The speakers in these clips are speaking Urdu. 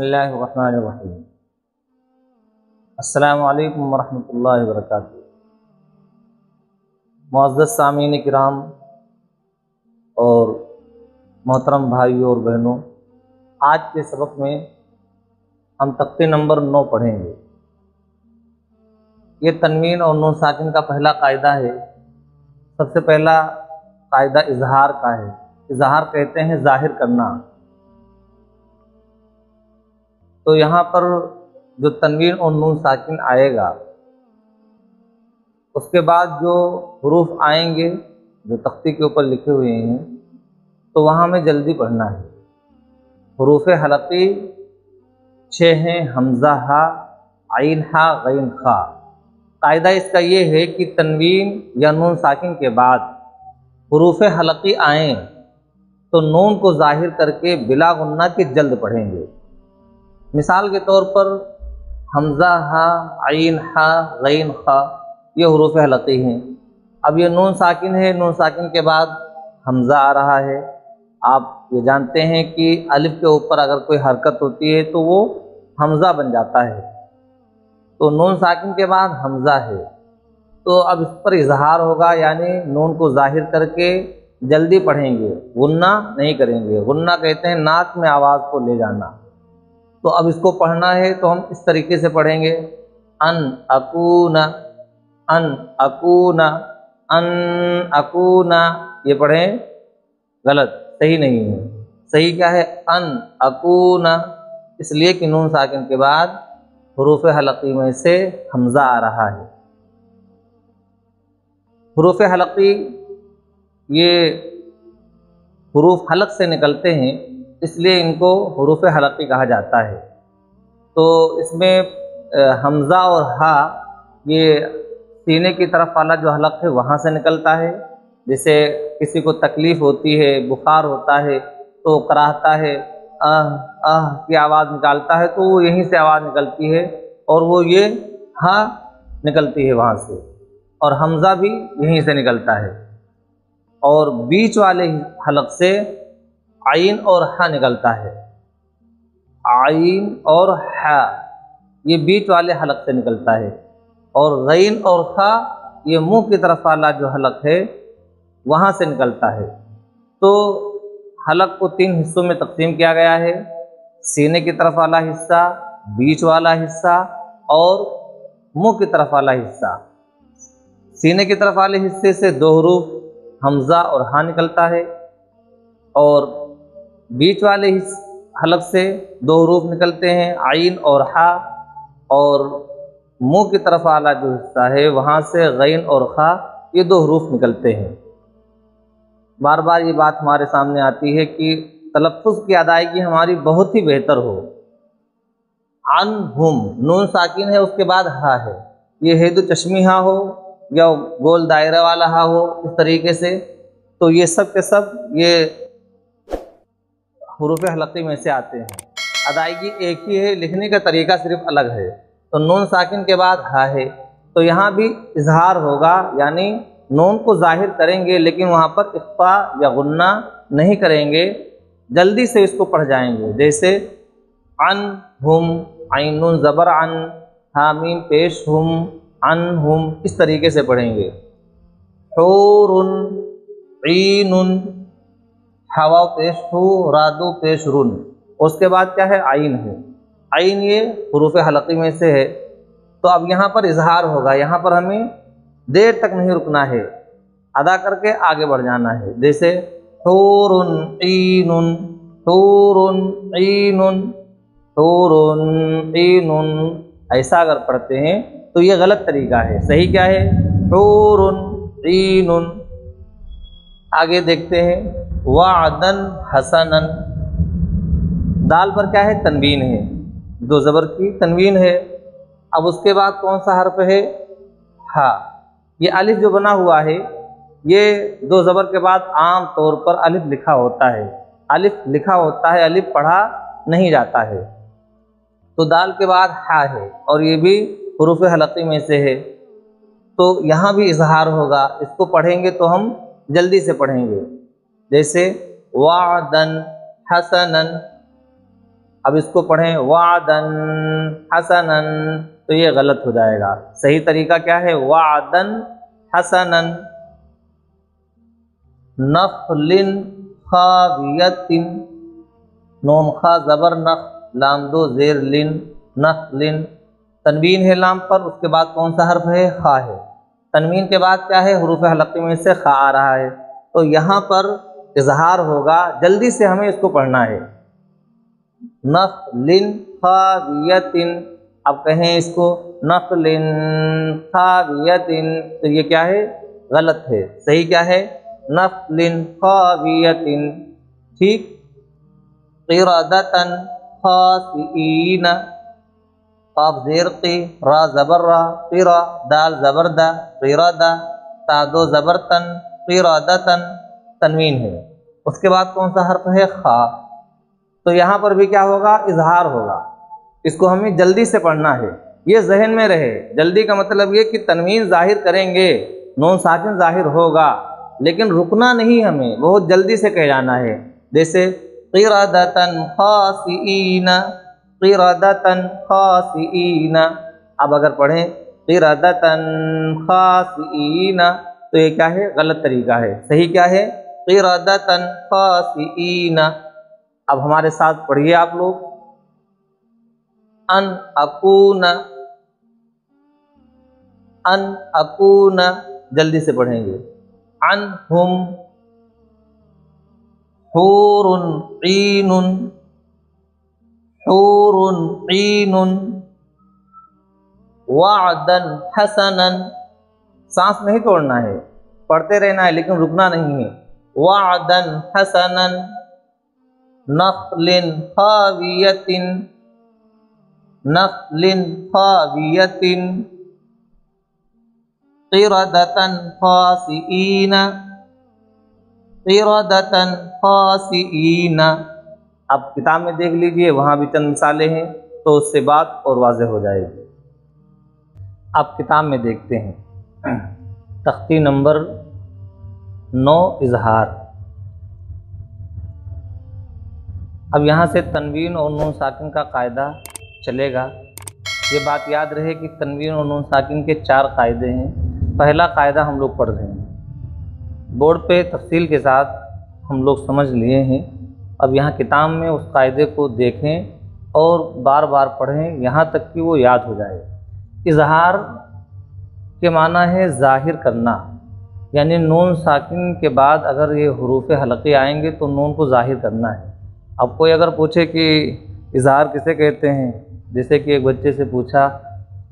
اللہ الرحمن الرحیم۔ السلام علیکم ورحمۃ اللہ وبرکاتہ۔ معزز سامعین کرام اور محترم بھائیوں اور بہنوں، آج کے سبق میں ہم تختے نمبر 9 پڑھیں گے۔ یہ تنوین اور نون ساکن کا پہلا قاعدہ ہے۔ سب سے پہلا قاعدہ اظہار کا ہے۔ اظہار کہتے ہیں ظاہر کرنا۔ تو یہاں پر جو تنوین اور نون ساکن آئے گا، اس کے بعد جو حروف آئیں گے جو تختی کے اوپر لکھے ہوئے ہیں، تو وہاں میں جلدی پڑھنا ہے۔ حروف حلقی 6 ہیں: حمزہ ہا، عین ہا، غین خا۔ قاعدہ اس کا یہ ہے کہ تنوین یا نون ساکن کے بعد حروف حلقی آئیں تو نون کو ظاہر کر کے بلا غنہ کے جلد پڑھیں گے۔ مثال کے طور پر حمزہ ہا، عین ہا، غین خا، یہ حروف حلقی ہیں۔ اب یہ نون ساکن ہے، نون ساکن کے بعد حمزہ آ رہا ہے۔ آپ یہ جانتے ہیں کہ الف کے اوپر اگر کوئی حرکت ہوتی ہے تو وہ حمزہ بن جاتا ہے۔ تو نون ساکن کے بعد حمزہ ہے، تو اب اس پر اظہار ہوگا، یعنی نون کو ظاہر کر کے جلدی پڑھیں گے، غنہ نہیں کریں گے۔ غنہ کہتے ہیں ناک میں آواز کو لے جانا۔ تو اب اس کو پڑھنا ہے تو ہم اس طریقے سے پڑھیں گے: ان اکون، ان اکون، ان اکون۔ یہ پڑھیں غلط، صحیح نہیں ہے۔ صحیح کیا ہے؟ ان اکون، اس لیے کہ نون ساکن کے بعد حروف حلقی میں سے حمزہ آ رہا ہے۔ حروف حلقی یہ حروف حلق سے نکلتے ہیں، اس لیے ان کو حروف حلقی کہا جاتا ہے۔ تو اس میں حمزہ اور ہا یہ سینے کی طرف والا جو حلق ہے وہاں سے نکلتا ہے۔ جیسے کسی کو تکلیف ہوتی ہے، بخار ہوتا ہے تو کراہتا ہے، کی آواز نکالتا ہے، تو وہ یہیں سے آواز نکلتی ہے، اور وہ یہ ہا نکلتی ہے وہاں سے، اور حمزہ بھی یہیں سے نکلتا ہے۔ اور بیچ والے حلق سے عین اور ہا نکلتا ہے۔ عین اور ہا یہ بیچ والے حلق سے نکلتا ہے، اور غین اور خا یہ منہ کی طرف والا جو حلق ہے وہاں سے نکلتا ہے۔ تو حلق کو 3 حصوں میں تقسیم کیا گیا ہے: سینے کی طرف والا حصہ، بیچ والا حصہ اور منہ کی طرف والا حصہ۔ سینے کی طرف والے حصے سے 2 حروف حمزہ اور ہا نکلتا ہے، اور بیچ والے حلق سے 2 حروف نکلتے ہیں: عین اور ہا، اور منہ کی طرف والا جو حصہ ہے وہاں سے غین اور خا، یہ 2 حروف نکلتے ہیں۔ بار بار یہ بات ہمارے سامنے آتی ہے کہ تلفظ کی ادائیگی ہماری بہت ہی بہتر ہو۔ عنہم نون ساکن ہے، اس کے بعد ہا ہے، یہ ہے تو چشمی ہا ہو یا گول دائرہ والا ہا ہو، اس طریقے سے، تو یہ سب کے سب یہ حروف حلقی میں سے آتے ہیں۔ ادائیگی ایک ہی ہے، لکھنے کا طریقہ صرف الگ ہے۔ تو نون ساکن کے بعد ہا ہے، تو یہاں بھی اظہار ہوگا، یعنی نون کو ظاہر کریں گے لیکن وہاں پر اخفا یا غنہ نہیں کریں گے، جلدی سے اس کو پڑھ جائیں گے۔ جیسے عنہم، عین نون زبر عن، حامیم پیش ہم، عنہم، اس طریقے سے پڑھیں گے۔ حور، عین، حوا پیش ہو، رادو پیش رن، اس کے بعد کیا ہے؟ عین ہے۔ عین یہ حروف حلقی میں سے ہے۔ تو اب یہاں پر اظہار ہوگا، یہاں پر ہمیں دیر تک نہیں رکنا ہے، ادا کر کے آگے بڑھ جانا ہے۔ جیسے حور عین، حور عین، حور عین، ایسا اگر پڑھتے ہیں تو یہ غلط طریقہ ہے۔ صحیح کیا ہے؟ حور عین۔ آگے دیکھتے ہیں، وعدن حسنا، دال پر کیا ہے؟ تنوین ہے، 2 زبر کی تنوین ہے۔ اب اس کے بعد کون سا حرف ہے؟ ہا۔ یہ الف جو بنا ہوا ہے، یہ 2 زبر کے بعد عام طور پر الف لکھا ہوتا ہے، الف لکھا ہوتا ہے، الف پڑھا نہیں جاتا ہے۔ تو دال کے بعد ہا ہے، اور یہ بھی حروف حلقی میں سے ہے، تو یہاں بھی اظہار ہوگا۔ اس کو پڑھیں گے تو ہم جلدی سے پڑھیں گے۔ جیسے وعدن حسنا، اب اس کو پڑھیں وعدن حسنن تو یہ غلط ہو جائے گا. صحیح طریقہ کیا ہے؟ وعدن حسنن. نخل خاویت، نون خا زبر نخ، لام دو زیر لن، نخل. تنوین ہے لام پر، اس کے بعد کون سا حرف ہے؟ خا ہے. تنوین کے بعد کیا ہے؟ حروف حلقی میں سے خا آ رہا ہے، تو یہاں پر اظہار ہوگا. جلدی سے ہمیں اس کو پڑھنا ہے. نخل خاویت، اب کہیں اس کو نخل خاویت تو یہ کیا ہے؟ غلط ہے. صحیح کیا ہے؟ نخل خاویت. ٹھیک. قردۃ خاسئین، قاف زیر قی، را زبر را، قرا دال زبر دا، قردہ تا دو زبر تن، قردۃ تنوین ہے. اس کے بعد کون سا حرف ہے؟ خا. تو یہاں پر بھی کیا ہوگا؟ اظہار ہوگا. اس کو ہمیں جلدی سے پڑھنا ہے، یہ ذہن میں رہے. جلدی کا مطلب یہ کہ تنوین ظاہر کریں گے، نون ساکن ظاہر ہوگا، لیکن رکنا نہیں، ہمیں بہت جلدی سے کہہ جانا ہے. جیسے قردۃ خاسئین، قردۃ خاسئین. اب اگر پڑھیں قردۃ خاسئین تو یہ کیا ہے؟ غلط طریقہ ہے. صحیح کیا ہے؟ قردۃ خاسئین. اب ہمارے ساتھ پڑھیے آپ لوگ. ان اکون، ان اکون، جلدی سے پڑھیں گے. عنہم حور عین، حور عین. وعدا حسنا، سانس نہیں توڑنا ہے، پڑھتے رہنا ہے لیکن رکنا نہیں ہے. وعدا حسنا. نخل خاویت، نخل خاویت. قردۃ خاسئین، قردۃ خاسئین. اب کتاب میں دیکھ لیجئے، وہاں بھی چند مثالیں ہیں تو اس سے بات اور واضح ہو جائے گی. اب کتاب میں دیکھتے ہیں. تختی نمبر 9 اظہار. اب یہاں سے تنوین اور نون ساکن کا قاعدہ چلے گا. یہ بات یاد رہے کہ تنوین اور نون ساکن کے 4 قاعدے ہیں. پہلا قاعدہ ہم لوگ پڑھ رہے ہیں، بورڈ پہ تفصیل کے ساتھ ہم لوگ سمجھ لیے ہیں. اب یہاں کتاب میں اس قاعدے کو دیکھیں اور بار بار پڑھیں یہاں تک کہ وہ یاد ہو جائے. اظہار کے معنی ہے ظاہر کرنا، یعنی نون ساکن کے بعد اگر یہ حروف حلقی آئیں گے تو نون کو ظاہر کرنا ہے. اب کوئی اگر پوچھے کہ اظہار کسے کہتے ہیں، جیسے کہ ایک بچے سے پوچھا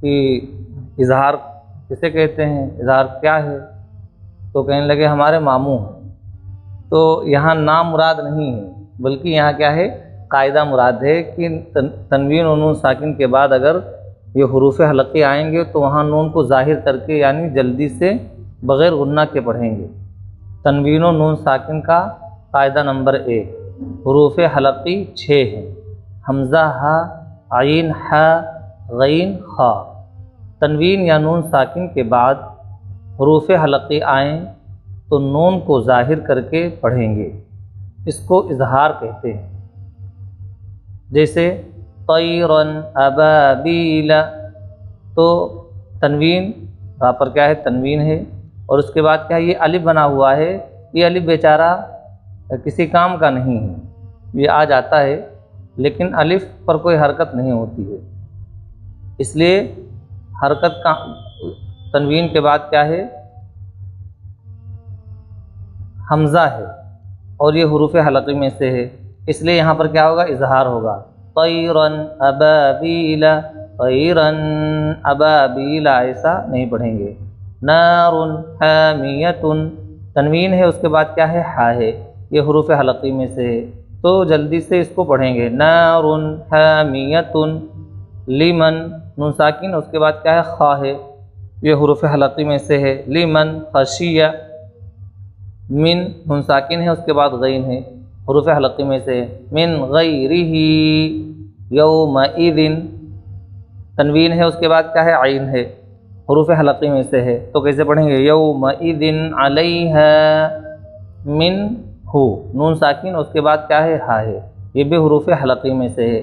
کہ اظہار کسے کہتے ہیں، اظہار کیا ہے، تو کہنے لگے ہمارے ماموں ہیں. تو یہاں نام مراد نہیں ہے، بلکہ یہاں کیا ہے؟ قاعدہ مراد ہے کہ تنوین اور نون ساکن کے بعد اگر یہ حروف حلقی آئیں گے تو وہاں نون کو ظاہر کر کے یعنی جلدی سے بغیر غنہ کے پڑھیں گے. تنوین و نون ساکن کا قاعدہ نمبر 1، حروف حلقی 6 ہیں: حمزہ، ہا، عین، حا، غین، خا. تنوین یا نون ساکن کے بعد حروف حلقی آئیں تو نون کو ظاہر کر کے پڑھیں گے، اس کو اظہار کہتے ہیں. جیسے طیرن ابابیل، تو تنوین یہاں پر کیا ہے؟ تنوین ہے، اور اس کے بعد کیا ہے؟ یہ الف بنا ہوا ہے. یہ الف بیچارہ کسی کام کا نہیں ہے، یہ آ جاتا ہے لیکن الف پر کوئی حرکت نہیں ہوتی ہے، اس لیے حرکت کا تنوین کے بعد کیا ہے؟ حمزہ ہے، اور یہ حروف حلقی میں سے ہے، اس لیے یہاں پر کیا ہوگا؟ اظہار ہوگا. طیرن ابابیل، طیرن ابابیل، ایسا نہیں پڑھیں گے. نار حامیۃ، تنوین ہے، اس کے بعد کیا ہے؟ حا ہے، یہ حروف حلقی میں سے ہے، تو جلدی سے اس کو پڑھیں گے. نار حامیۃ. لمن، نون ساکن، اس کے بعد کیا ہے؟ خا ہے، یہ حروف حلقی میں سے ہے. لمن خشیہ. من، نون ساکن ہے، اس کے بعد غین ہے، حروف حلقی میں سے ہے. من غیرہ یومئذ، تنوین ہے، اس کے بعد کیا ہے؟ عین ہے، حروف حلقی میں سے ہے، تو کیسے پڑھیں گے؟ یومئذ علیہا منہ، نون ساکن، اس کے بعد کیا ہے؟ ہا ہے، یہ بھی حروف حلقی میں سے ہے.